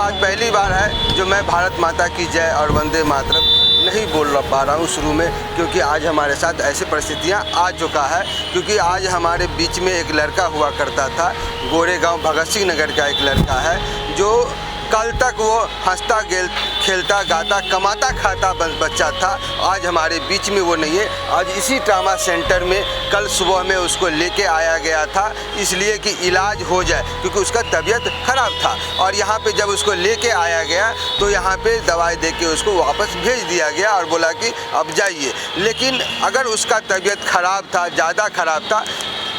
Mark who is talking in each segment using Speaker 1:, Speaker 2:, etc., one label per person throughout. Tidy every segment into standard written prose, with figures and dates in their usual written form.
Speaker 1: आज पहली बार है जो मैं भारत माता की जय और वंदे मातरम नहीं बोल पा रहा हूँ शुरू में, क्योंकि आज हमारे साथ ऐसी परिस्थितियाँ आ चुका है। क्योंकि आज हमारे बीच में एक लड़का हुआ करता था, गोरेगांव भगत सिंह नगर का एक लड़का है, जो कल तक वो हंसता खेलता गाता कमाता खाता बच्चा था। आज हमारे बीच में वो नहीं है। आज इसी ट्रामा सेंटर में कल सुबह में उसको लेके आया गया था, इसलिए कि इलाज हो जाए, क्योंकि उसका तबीयत ख़राब था। और यहाँ पे जब उसको लेके आया गया तो यहाँ पे दवाई देके उसको वापस भेज दिया गया और बोला कि अब जाइए। लेकिन अगर उसका तबीयत ख़राब था, ज़्यादा ख़राब था,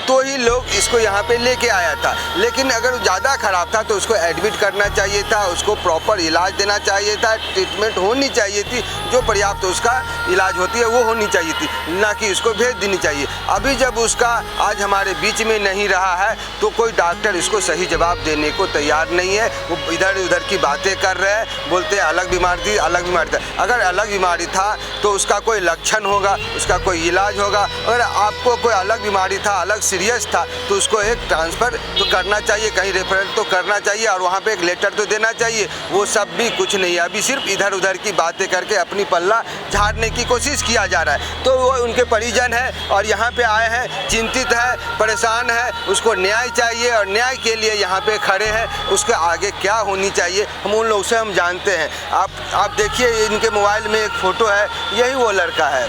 Speaker 1: तो ही लोग इसको यहाँ पे लेके आया था। लेकिन अगर ज़्यादा ख़राब था तो उसको एडमिट करना चाहिए था, उसको प्रॉपर इलाज देना चाहिए था, ट्रीटमेंट होनी चाहिए थी, जो पर्याप्त उसका इलाज होती है वो होनी चाहिए थी, ना कि उसको भेज देनी चाहिए। अभी जब उसका आज हमारे बीच में नहीं रहा है तो कोई डॉक्टर इसको सही जवाब देने को तैयार नहीं है। वो इधर उधर की बातें कर रहे हैं, बोलते हैं अलग बीमारी थी, अलग बीमारी था। अगर अलग बीमारी था तो उसका कोई लक्षण होगा, उसका कोई इलाज होगा। अगर आपको कोई अलग बीमारी था, अलग सीरियस था, तो उसको एक ट्रांसफ़र तो करना चाहिए, कहीं रेफर तो करना चाहिए और वहाँ पे एक लेटर तो देना चाहिए। वो सब भी कुछ नहीं है। अभी सिर्फ इधर उधर की बातें करके अपनी पल्ला झाड़ने की कोशिश किया जा रहा है। तो वो उनके परिजन हैं और यहाँ पे आए हैं, चिंतित है, परेशान है, उसको न्याय चाहिए और न्याय के लिए यहाँ पे खड़े हैं। उसके आगे क्या होनी चाहिए हम उन लोग से हम जानते हैं। आप देखिए, इनके मोबाइल में एक फ़ोटो है, यही वो लड़का है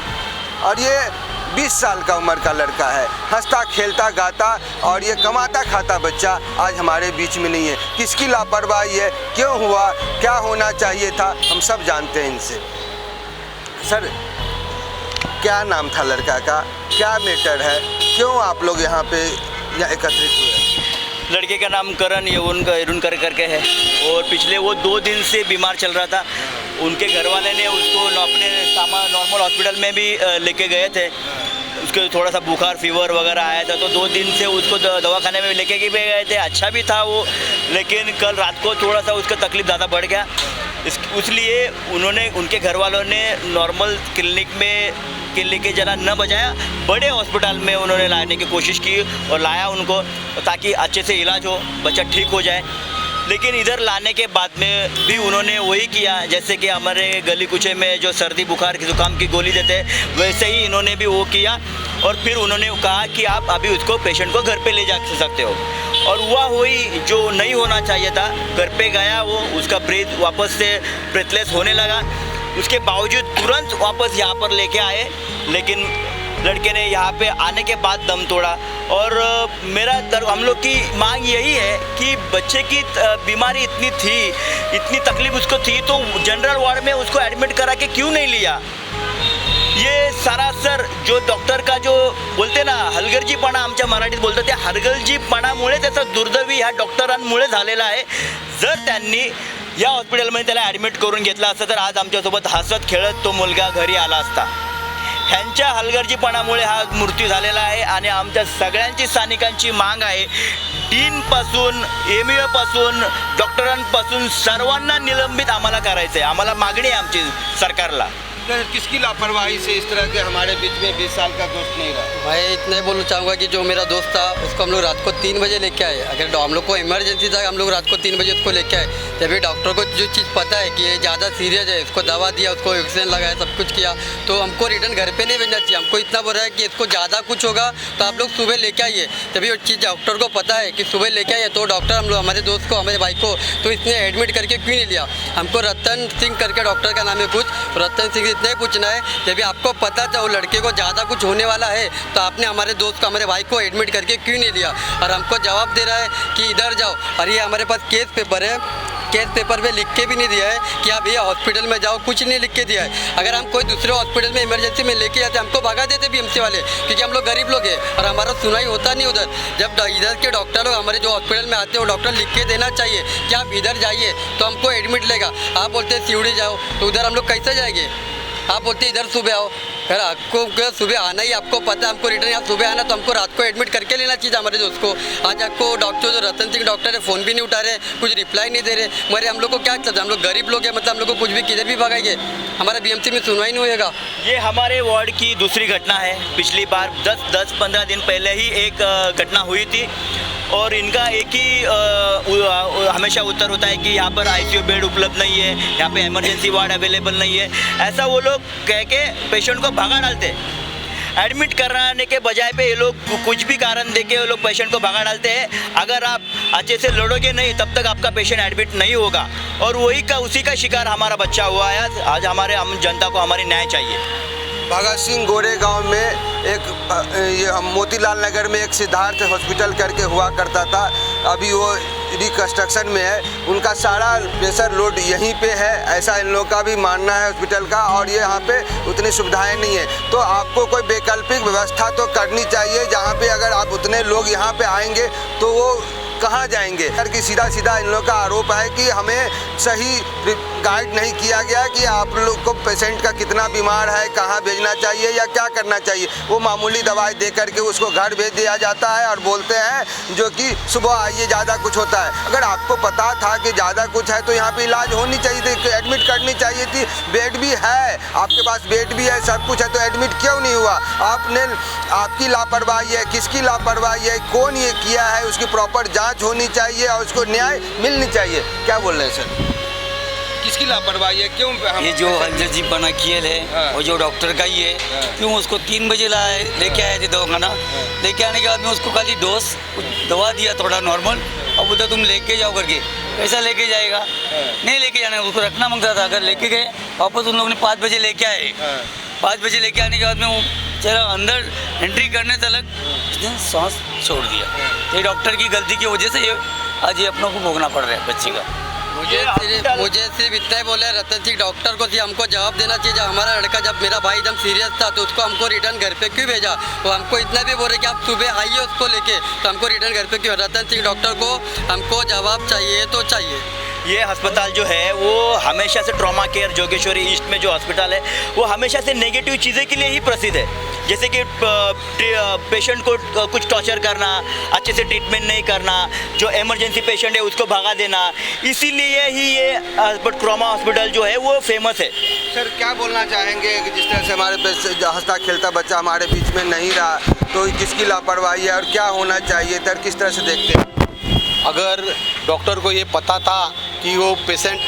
Speaker 1: और ये 20 साल का उम्र का लड़का है, हंसता खेलता गाता और ये कमाता खाता बच्चा आज हमारे बीच में नहीं है। किसकी लापरवाही है, क्यों हुआ, क्या होना चाहिए था, हम सब जानते हैं इनसे। सर, क्या नाम था लड़का का, क्या मैटर है, क्यों आप लोग यहाँ पे एकत्रित हुए?
Speaker 2: लड़के का नाम करण येरुनकर करके है और पिछले वो 2 दिन से बीमार चल रहा था। उनके घर वाले ने उसको अपने नॉर्मल हॉस्पिटल में भी लेके गए थे। उसके थोड़ा सा बुखार फीवर वगैरह आया था, तो 2 दिन से उसको दवाखाने में लेके भी गए थे। अच्छा भी था वो, लेकिन कल रात को थोड़ा सा उसका तकलीफ ज़्यादा बढ़ गया। इसलिए उनके घर वालों ने नॉर्मल क्लिनिक में के लेके जना न बजाया, बड़े हॉस्पिटल में उन्होंने लाने की कोशिश की और लाया उनको, ताकि अच्छे से इलाज हो, बच्चा ठीक हो जाए। लेकिन इधर लाने के बाद में भी उन्होंने वही किया, जैसे कि हमारे गली कुचे में जो सर्दी बुखार की जुकाम की गोली देते हैं, वैसे ही इन्होंने भी वो किया। और फिर उन्होंने कहा कि आप अभी उसको पेशेंट को घर पे ले जा सकते हो। और हुआ वही जो नहीं होना चाहिए था। घर पे गया वो, उसका ब्रीथ वापस से ब्रेथलेस होने लगा। उसके बावजूद तुरंत वापस यहाँ पर लेके आए, लेकिन लड़के ने यहाँ पे आने के बाद दम तोड़ा। और हम लोग की मांग यही है कि बच्चे की बीमारी इतनी थी, इतनी तकलीफ उसको थी, तो जनरल वार्ड में उसको एडमिट करा के क्यों नहीं लिया? ये सरासर जो डॉक्टर का जो बोलते ना हलगर्जीपणा, आमच्या मराठीत बोलतात त्या हलगर्जीपणामुळे त्याचा दुर्दैवी ह्या डॉक्टरांमुळे झालेला आहे। जर त्यांनी या हॉस्पिटलमध्ये त्याला ॲडमिट करून घेतला असतं तर आज आमच्यासोबत हसत खेळत तो मुलगा घरी आला असता। ह्यांच्या हलगर्जीपणामुळे हा मृत्यू झालेला आहे आणि आमच्या सगळ्यांची स्थानिकांची मांग आहे, डीनपासून MUपासून डॉक्टरांपासून सर्वांना निलंबित आम्हाला करायचं आहे। आम्हाला मागणी आहे आमची सरकारला।
Speaker 1: किसकी लापरवाही से इस तरह के हमारे बीच में 20 साल का दोस्त नहीं रहा?
Speaker 3: मैं इतना ही बोलना चाहूँगा कि जो मेरा दोस्त था उसको हम लोग रात को 3 बजे लेके आए। अगर हम लोग को इमरजेंसी था, हम लोग रात को 3 बजे उसको लेके आए। तभी डॉक्टर को जो चीज़ पता है कि ये ज़्यादा सीरियस है, उसको दवा दिया, उसको ऑक्सीजन लगाया, सब कुछ किया, तो हमको रिटर्न घर पे नहीं भेजना चाहिए। हमको इतना बोल रहा है कि इसको ज़्यादा कुछ होगा तो आप लोग सुबह लेके आइए। तभी वो चीज़ डॉक्टर को पता है कि सुबह लेके आइए, तो डॉक्टर हम लोग हमारे दोस्त को, हमारे भाई को, तो इसने एडमिट करके क्यों नहीं लिया? हमको रतन सिंह करके डॉक्टर का नाम है कुछ, रतन सिंह इतना ही पूछना है, जब भी आपको पता था वो लड़के को ज़्यादा कुछ होने वाला है तो आपने हमारे दोस्त को, हमारे भाई को एडमिट करके क्यों नहीं लिया? और हमको जवाब दे रहा है कि इधर जाओ। और ये हमारे पास केस पेपर है, केस पेपर पे लिख के भी नहीं दिया है कि आप ये हॉस्पिटल में जाओ, कुछ नहीं लिख के दिया है। अगर हम कोई दूसरे हॉस्पिटल में इमरजेंसी में लेके जाते हमको भगा देते BMC वाले, क्योंकि हम लोग गरीब लोग हैं और हमारा सुनाई होता नहीं उधर। जब इधर के डॉक्टर लोग हमारे जो हॉस्पिटल में आते हैं वो डॉक्टर लिख के देना चाहिए कि आप इधर जाइए तो हमको एडमिट लेगा। आप बोलते हैं सिवड़ी जाओ, तो उधर हम लोग कैसे जाएंगे? आप बोलते इधर सुबह आओ, अगर आपको सुबह आना ही आपको पता है हमको रिटर्न यहाँ सुबह आना, तो हमको रात को एडमिट करके लेना चाहिए हमारे दोस्त को। आज आपको डॉक्टर जो रतन सिंह डॉक्टर है फ़ोन भी नहीं उठा रहे, कुछ रिप्लाई नहीं दे रहे। मरे हम लोग को क्या चलता है? हम लोग गरीब लोग हैं, मतलब हम लोग को कुछ भी किधर भी भगाएंगे, हमारा BMC में सुनवाई नहीं होएगा।
Speaker 2: ये हमारे वार्ड की दूसरी घटना है। पिछली बार 10-15 दिन पहले ही एक घटना हुई थी और इनका एक ही हमेशा उत्तर होता है कि यहाँ पर आईसीयू बेड उपलब्ध नहीं है, यहाँ पे इमरजेंसी वार्ड अवेलेबल नहीं है। ऐसा वो लोग कह के पेशेंट को भगा डालते हैं। एडमिट कराने के बजाय पे ये लोग कुछ भी कारण देके वो लोग पेशेंट को भगा डालते हैं। अगर आप अच्छे से लड़ोगे नहीं तब तक आपका पेशेंट एडमिट नहीं होगा। और उसी का शिकार हमारा बच्चा हुआ है। आज हम जनता को हमारी न्याय चाहिए।
Speaker 1: भगत सिंह गोरेगांव में ये मोतीलाल नगर में एक सिद्धार्थ हॉस्पिटल करके हुआ करता था, अभी वो रिकंस्ट्रक्शन में है। उनका सारा प्रेशर लोड यहीं पे है, ऐसा इन लोगों का भी मानना है हॉस्पिटल का। और ये यहाँ पे उतनी सुविधाएं नहीं है, तो आपको कोई वैकल्पिक व्यवस्था तो करनी चाहिए जहाँ पे अगर आप उतने लोग यहाँ पे आएंगे तो वो कहाँ जाएंगे। सर कि सीधा इन लोगों का आरोप है कि हमें सही गाइड नहीं किया गया कि आप लोग को पेशेंट का कितना बीमार है, कहाँ भेजना चाहिए या क्या करना चाहिए। वो मामूली दवाई दे करके उसको घर भेज दिया जाता है और बोलते हैं जो कि सुबह आइए, ज़्यादा कुछ होता है। अगर आपको पता था कि ज़्यादा कुछ है तो यहाँ पे इलाज होनी चाहिए थी, एडमिट करनी चाहिए थी। बेड भी है, आपके पास बेड भी है, सब कुछ है, तो एडमिट क्यों नहीं हुआ? आपकी लापरवाही है, किसकी लापरवाही है, कौन ये किया है, उसकी प्रॉपर जाँच होनी चाहिए और उसको न्याय मिलनी चाहिए। क्या बोल रहे हैं सर, किसकी लापरवाही है? क्यों
Speaker 4: ये जो एमरजेंसी बना खेल है और जो डॉक्टर का ही है, क्यों उसको 3 बजे लेके आए थे दवाखाना। लेके आने के बाद में उसको खाली डोज दवा दिया थोड़ा नॉर्मल, अब उधर तुम लेके जाओ करके। कैसा लेके जाएगा? नहीं लेके जाना, उसको रखना मांगता था। अगर लेके गए वापस उन लोगों ने 5 बजे लेके आए। 5 बजे लेके आने के बाद में वो चला अंदर एंट्री करने तक उसने सांस छोड़ दिया। ये डॉक्टर की गलती की वजह से ये आज ये अपनों को भोगना पड़ रहा है बच्ची का।
Speaker 3: मुझे सिर्फ इतना ही बोले रतन सिंह डॉक्टर को हमको जवाब देना चाहिए। जब हमारा लड़का, जब मेरा भाई एकदम सीरियस था तो उसको हमको रिटर्न घर पे क्यों भेजा? वो हमको इतना भी बोल रहे कि आप सुबह आइए उसको लेके, तो हमको रिटर्न घर पे क्यों? रतन सिंह डॉक्टर को हमको जवाब चाहिए तो चाहिए।
Speaker 2: ये अस्पताल जो है वो हमेशा से ट्रॉमा केयर जोगेश्वरी ईस्ट में जो हॉस्पिटल है वो हमेशा से नेगेटिव चीज़ें के लिए ही प्रसिद्ध है। जैसे कि पेशेंट को कुछ टॉर्चर करना, अच्छे से ट्रीटमेंट नहीं करना, जो इमरजेंसी पेशेंट है उसको भगा देना, इसीलिए ही ये ट्रॉमा हॉस्पिटल जो है वो फेमस है।
Speaker 1: सर क्या बोलना चाहेंगे कि जिस तरह से हमारे हंसता खेलता बच्चा हमारे बीच में नहीं रहा, तो किसकी लापरवाही है और क्या होना चाहिए सर, किस तरह से देखते हैं?
Speaker 5: अगर डॉक्टर को ये पता था कि वो पेशेंट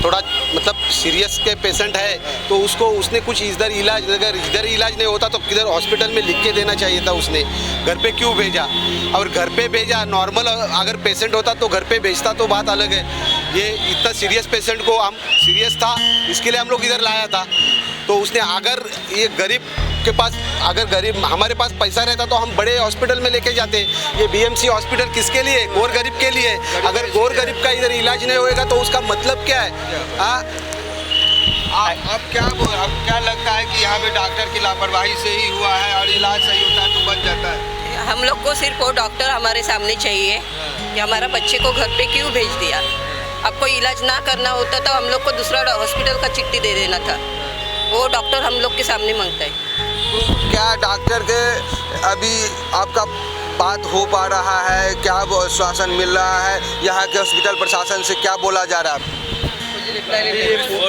Speaker 5: थोड़ा मतलब सीरियस के पेशेंट है तो उसने कुछ इधर इलाज, अगर इधर इलाज नहीं होता तो किधर हॉस्पिटल में लिख के देना चाहिए था। उसने घर पे क्यों भेजा? और घर पे भेजा, नॉर्मल अगर पेशेंट होता तो घर पे भेजता तो बात अलग है। ये इतना सीरियस पेशेंट को हम सीरियस था इसके लिए हम लोग इधर लाया था। तो उसने अगर ये गरीब के पास, अगर हमारे पास पैसा रहता तो हम बड़े हॉस्पिटल में लेके जाते। ये बीएमसी हॉस्पिटल किसके लिए? गोर गरीब के लिए। अगर गोर गरीब का इधर इलाज नहीं होएगा तो उसका मतलब क्या है?
Speaker 1: अब क्या लगता है कि यहाँ पे डॉक्टर की लापरवाही से ही हुआ है और इलाज सही होता है तो बच जाता है?
Speaker 6: हम लोग को सिर्फ वो डॉक्टर हमारे सामने चाहिए कि हमारा बच्चे को घर पे क्यों भेज दिया। आपको इलाज ना करना होता तो हम लोग को दूसरा हॉस्पिटल का चिट्ठी दे देना था। वो डॉक्टर हम लोग के सामने मांगता है।
Speaker 1: तो क्या डॉक्टर के अभी आपका बात हो पा रहा है? क्या आश्वासन मिल रहा है? यहाँ के हॉस्पिटल प्रशासन से क्या बोला जा रहा है?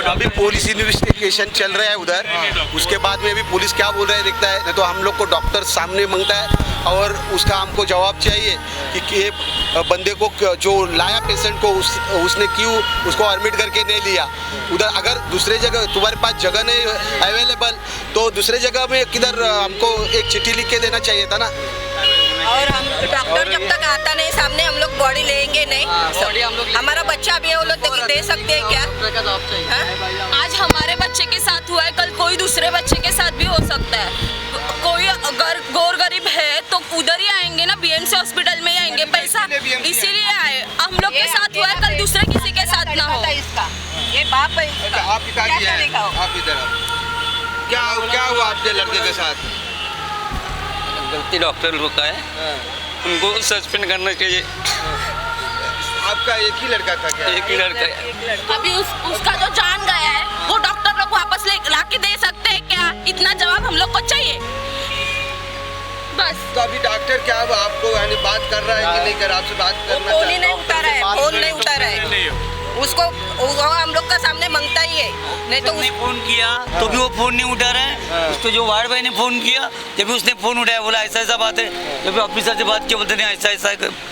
Speaker 5: अभी पुलिस इन्वेस्टिगेशन चल रहा है उधर, उसके बाद में अभी पुलिस क्या बोल रहा है दिखता है। नहीं तो हम लोग को डॉक्टर सामने मांगता है और उसका हमको जवाब चाहिए कि बंदे को जो लाया पेशेंट को उसने क्यों उसको एडमिट करके नहीं लिया। उधर अगर दूसरे जगह तुम्हारे पास जगह नहीं अवेलेबल तो दूसरे जगह में किधर हमको एक चिट्ठी लिख के देना चाहिए था ना।
Speaker 6: और हम डॉक्टर जब तक आता नहीं सामने हम लोग बॉडी लेंगे नहीं। हमारा बच्चा भी है, वो लोग दे सकते हैं क्या?
Speaker 7: आज हमारे बच्चे के साथ हुआ है, कल कोई दूसरे बच्चे के साथ भी हो सकता है। कोई अगर गोर गरीब है तो उधर ही आएंगे ना, बीएमसी हॉस्पिटल में ही आएंगे। पैसा इसीलिए आए, हम लोग के साथ हुआ है, कल दूसरे किसी के साथ ना हो।
Speaker 6: ये बाप है इसका।
Speaker 1: आप पिताजी हैं, आप इधर क्या हुआ आपके लड़के के साथ?
Speaker 4: गलती डॉक्टर लोग का है, उनको सस्पेंड करना चाहिए।
Speaker 1: आपका एक ही लड़का था क्या?
Speaker 4: एक ही लड़का है।
Speaker 7: अभी उसका जो जान गया है वो डॉक्टर लोग वापस ला के दे सकते हैं क्या? इतना जवाब हम लोग को चाहिए बस।
Speaker 1: तो अभी डॉक्टर क्या आपको बात कर रहा है कि नहीं कर? आपसे बात करना
Speaker 6: फोन ही नहीं उठा रहा है, फोन नहीं उठा रहा है। उसको वो हम लोग का सामने मांगता ही है, नहीं तो
Speaker 4: उसने फोन किया तो भी वो फोन नहीं उठा रहा है। उसको जो वार्ड भाई ने फोन किया जब भी उसने फोन उठाया, बोला ऐसा ऐसा बात है। जब भी ऑफिसर से बात किया बोलते नहीं ऐसा ऐसा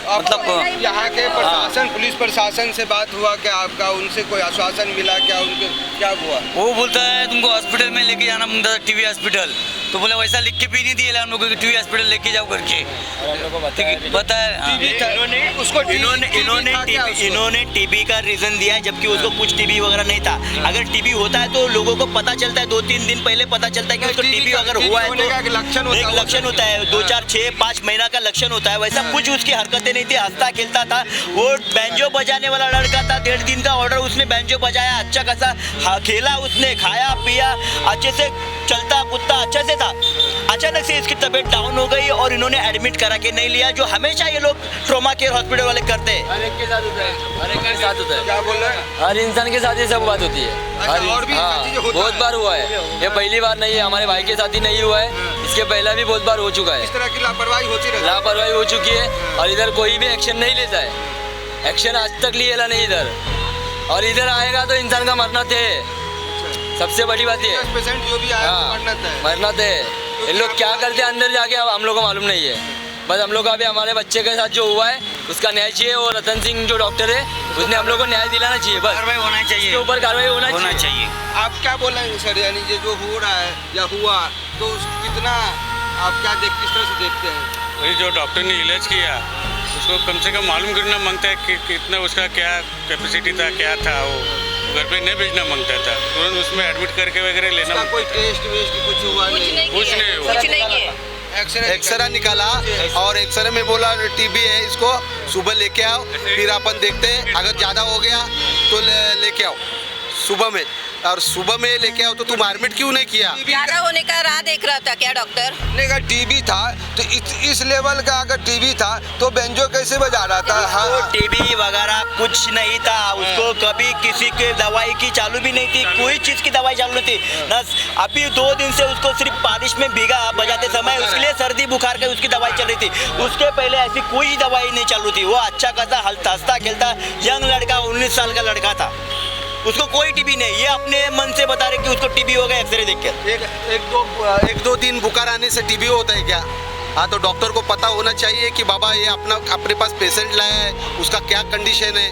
Speaker 4: मतलब
Speaker 1: यहाँ के प्रशासन, पुलिस प्रशासन से बात हुआ क्या आपका? उनसे कोई आश्वासन मिला क्या? उनके क्या हुआ?
Speaker 4: वो बोलता है तुमको हॉस्पिटल में लेके जाना मुंडा टीबी हॉस्पिटल, तो बोला वैसा लिख के भी नहीं दिया हम लोग को टीबी हॉस्पिटल लेके जाओ करके। पता है
Speaker 2: इन्होंने टीबी का रीजन दिया है, जबकि उसको कुछ टीबी वगैरह नहीं था। अगर टीबी होता है तो लोगों को पता चलता है, 2-3 दिन पहले पता चलता है कि उसको टीबी अगर हुआ है तो एक लक्षण होता है, 2, 4, 6, 5 महीना का लक्षण होता है। वैसा कुछ उसकी हरकतें नहीं थी, हंसता खेलता था। वो बैंजो बजाने वाला लड़का था, 1.5 दिन का ऑर्डर उसने बैंजो बजाया, अच्छा खासा खेला, उसने खाया पिया, अच्छे से चलता कूदता अच्छे से था। अचानक से इसकी तबीयत डाउन हो गई और इन्होंने एडमिट करा के नहीं लिया, जो हमेशा ये लोग ट्रॉमा केयर हॉस्पिटल वाले करते हैं।
Speaker 3: हर एक के साथ होता है, हर एक के साथ होता है।
Speaker 1: क्या बोल रहे हैं?
Speaker 3: हर इंसान के साथ ये सब बात होती है।
Speaker 1: और भी चीजें होता
Speaker 3: बहुत
Speaker 1: है।
Speaker 3: बार हुआ है, ये पहली बार नहीं है। हमारे भाई के साथ ही नहीं हुआ है, इसके पहले भी बहुत बार हो चुका है।
Speaker 1: इस तरह की लापरवाही होती रहती है।
Speaker 3: लापरवाही हो चुकी है और इधर कोई भी एक्शन नहीं लेता है। एक्शन आज तक लिया नहीं इधर, और इधर आएगा तो इंसान का मरना थे। सबसे बड़ी बात ये
Speaker 1: पेशेंट जो भी आया
Speaker 3: मरना थे। ये लोग क्या करते हैं अंदर जाके अब हम लोग को मालूम नहीं है। बस हम लोग का अभी हमारे बच्चे के साथ जो हुआ है उसका न्याय चाहिए, और रतन सिंह जो डॉक्टर है उसने हम लोग को न्याय दिलाना चाहिए। बस
Speaker 4: कार्रवाई होना चाहिए,
Speaker 3: इसके ऊपर कार्रवाई होना
Speaker 4: चाहिए।
Speaker 1: आप क्या बोल रहे हैं सर? यानी ये जो हो रहा है या हुआ तो कितना आप क्या किस तरह से देखते हैं?
Speaker 8: वही जो डॉक्टर ने इलाज किया उसको कम से कम मालूम करना मांगता है कि कितना उसका क्या कैपेसिटी था, क्या था। वो घर पे नहीं भेजना मांगता था, तुरंत उसमें एडमिट करके वगैरह लेना।
Speaker 1: कोई टेस्ट वेस्ट कुछ हुआ नहीं?
Speaker 8: कुछ नहीं हुआ।
Speaker 6: कुछ नहीं किया।
Speaker 5: एक्सरा निकाला और एक्सरे में बोला टीबी है, इसको सुबह लेके आओ, फिर अपन देखते हैं अगर ज़्यादा हो गया तो लेके आओ सुबह में। और सुबह में लेके आओ तो तुम एडमिट क्यों नहीं किया?
Speaker 6: ज्यादा होने का राह देख रहा था क्या डॉक्टर?
Speaker 1: नहीं, अगर टीबी था तो इस लेवल का अगर टीबी था तो बेंजो कैसे बजा रहा था? हाँ,
Speaker 2: टीबी वगैरह कुछ नहीं था उसको, कभी किसी के दवाई की चालू भी नहीं थी, कोई चीज़ की दवाई चालू नहीं थी ना। अभी 2 दिन से उसको सिर्फ बारिश में भीगा बजाते समय, उसके लिए सर्दी बुखार की उसकी दवाई चल रही थी। उसके पहले ऐसी कोई दवाई नहीं चालू थी। वो अच्छा खासा हंसता खेलता यंग लड़का, 19 साल का लड़का था, उसको कोई टीबी नहीं। ये अपने मन से बता रहे कि उसको टीबी हो गया एक्सरे देख के।
Speaker 5: एक दो दिन बुखार आने से टीबी होता है क्या? हाँ, तो डॉक्टर को पता होना चाहिए कि बाबा ये अपने पास पेशेंट लाया है, उसका क्या कंडीशन है,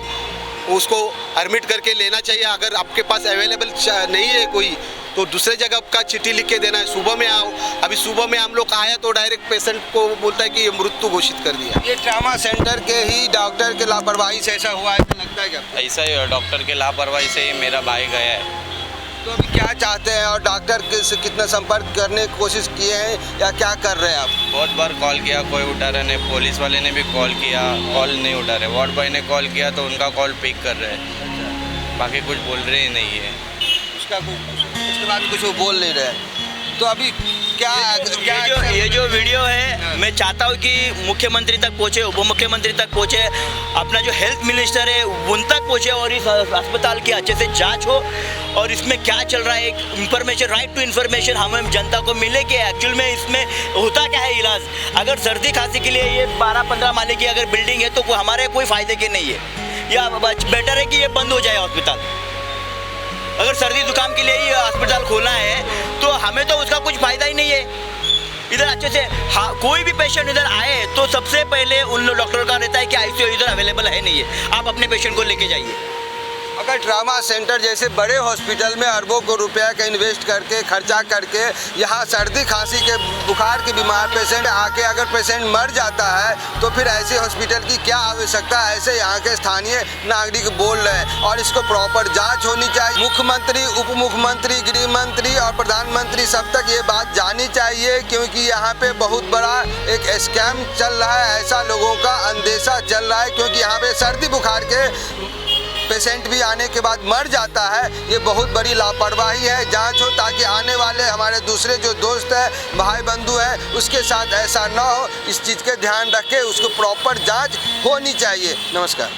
Speaker 5: उसको एडमिट करके लेना चाहिए। अगर आपके पास अवेलेबल नहीं है कोई तो दूसरे जगह का चिट्ठी लिख के देना है, सुबह में आओ। अभी सुबह में हम लोग आया तो डायरेक्ट पेशेंट को बोलता है कि ये मृत्यु घोषित कर दिया।
Speaker 1: ये ट्रामा सेंटर के ही डॉक्टर के लापरवाही से ऐसा हुआ है, लगता है क्या?
Speaker 9: ऐसा ही है, डॉक्टर के लापरवाही से ही मेरा भाई गया है।
Speaker 1: तो अभी क्या चाहते हैं और डॉक्टर से कितना संपर्क करने की कोशिश किए हैं या क्या कर रहे हैं आप?
Speaker 9: बहुत बार कॉल किया, कोई उठा रहा नहीं। पुलिस वाले ने भी कॉल किया, कॉल नहीं उठा रहे। वार्ड बॉय ने कॉल किया तो उनका कॉल पिक कर रहे हैं, बाकी कुछ बोल रहे ही नहीं है।
Speaker 1: उसके बाद कुछ वो बोल नहीं रहे। तो अभी
Speaker 2: ये जो वीडियो है, मैं चाहता हूँ कि मुख्यमंत्री तक पहुँचे, उप मुख्यमंत्री तक पहुँचे, अपना जो हेल्थ मिनिस्टर है उन तक पहुँचे और इस अस्पताल की अच्छे से जांच हो और इसमें क्या चल रहा है, एक इंफॉर्मेशन, राइट टू इन्फॉर्मेशन हमें जनता को मिले कि एक्चुअल में इसमें होता क्या है इलाज। अगर सर्दी खांसी के लिए ये 12-15 माले की अगर बिल्डिंग है तो हमारे कोई फ़ायदे की नहीं है, या बेटर है कि ये बंद हो जाए हॉस्पिटल। अगर सर्दी जुकाम के लिए ही अस्पताल खोलना है तो हमें तो उसका कुछ फ़ायदा ही नहीं है। इधर अच्छे से कोई भी पेशेंट इधर आए तो सबसे पहले उन डॉक्टर का रहता है कि आईसीयू इधर अवेलेबल है नहीं है, आप अपने पेशेंट को लेके जाइए।
Speaker 1: अगर ट्रामा सेंटर जैसे बड़े हॉस्पिटल में अरबों को रुपया का इन्वेस्ट करके खर्चा करके यहाँ सर्दी खांसी के बुखार के बीमार पेशेंट आके अगर पेशेंट मर जाता है तो फिर ऐसे हॉस्पिटल की क्या आवश्यकता है? ऐसे यहाँ के स्थानीय नागरिक बोल रहे हैं और इसको प्रॉपर जांच होनी चाहिए। मुख्यमंत्री, उप मुख्यमंत्री, गृह मंत्री और प्रधानमंत्री सब तक ये बात जानी चाहिए, क्योंकि यहाँ पे बहुत बड़ा एक स्कैम चल रहा है। ऐसा लोगों का अंदेशा चल रहा है क्योंकि यहाँ पे सर्दी बुखार के पेशेंट भी आने के बाद मर जाता है। ये बहुत बड़ी लापरवाही है। जांच हो ताकि आने वाले हमारे दूसरे जो दोस्त है, भाई बंधु है, उसके साथ ऐसा ना हो। इस चीज़ के ध्यान रखें, उसको प्रॉपर जांच होनी चाहिए। नमस्कार।